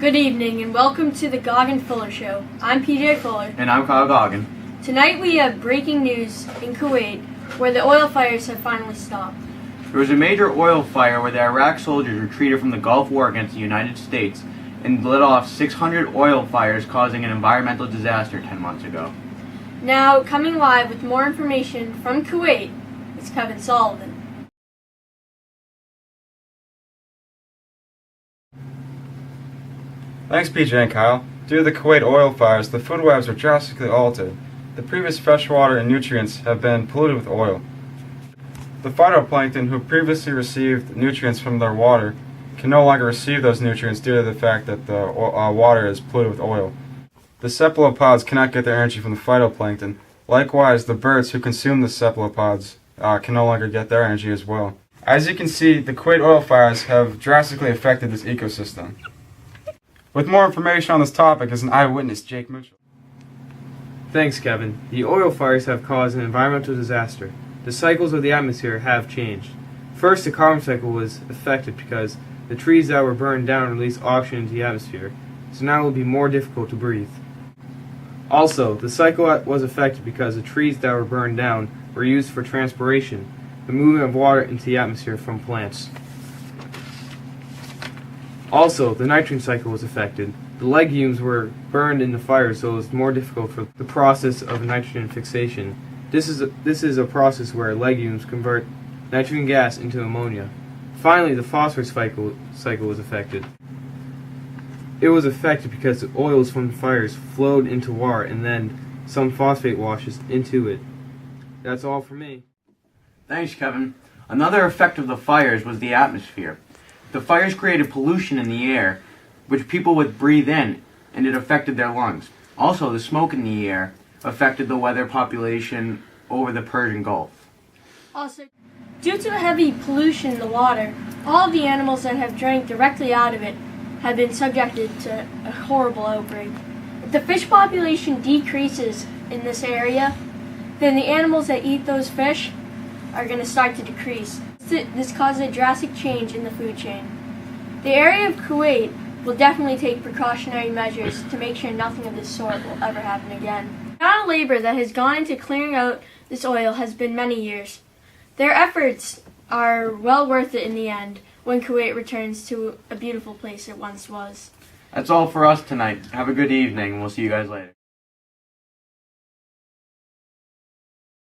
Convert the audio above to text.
Good evening and welcome to the Goggin Fuller Show. I'm PJ Fuller. And I'm Kyle Goggin. Tonight we have breaking news in Kuwait where the oil fires have finally stopped. There was a major oil fire where the Iraq soldiers retreated from the Gulf War against the United States and lit off 600 oil fires, causing an environmental disaster 10 months ago. Now, coming live with more information from Kuwait is Kevin Sullivan. Thanks, PJ and Kyle. Due to the Kuwait oil fires, the food webs are drastically altered. The previous freshwater and nutrients have been polluted with oil. The phytoplankton who previously received nutrients from their water can no longer receive those nutrients due to the fact that the water is polluted with oil. The cephalopods cannot get their energy from the phytoplankton. Likewise, the birds who consume the cephalopods can no longer get their energy as well. As you can see, the Kuwait oil fires have drastically affected this ecosystem. With more information on this topic is an eyewitness, Jake Mitchell. Thanks, Kevin. The oil fires have caused an environmental disaster. The cycles of the atmosphere have changed. First, the carbon cycle was affected because the trees that were burned down released oxygen into the atmosphere, so now it will be more difficult to breathe. Also, the cycle was affected because the trees that were burned down were used for transpiration, the movement of water into the atmosphere from plants. Also, the nitrogen cycle was affected. The legumes were burned in the fire, so it was more difficult for the process of nitrogen fixation. This is a process where legumes convert nitrogen gas into ammonia. Finally, the phosphorus cycle was affected. It was affected because the oils from the fires flowed into water and then some phosphate washes into it. That's all for me. Thanks, Kevin. Another effect of the fires was the atmosphere. The fires created pollution in the air, which people would breathe in, and it affected their lungs. Also, the smoke in the air affected the weather population over the Persian Gulf. Also, due to the heavy pollution in the water, all of the animals that have drank directly out of it have been subjected to a horrible outbreak. If the fish population decreases in this area, then the animals that eat those fish are going to start to decrease. This causes a drastic change in the food chain. The area of Kuwait will definitely take precautionary measures to make sure nothing of this sort will ever happen again. The amount of labor that has gone into clearing out this oil has been many years. Their efforts are well worth it in the end when Kuwait returns to a beautiful place it once was. That's all for us tonight. Have a good evening, and we'll see you guys later.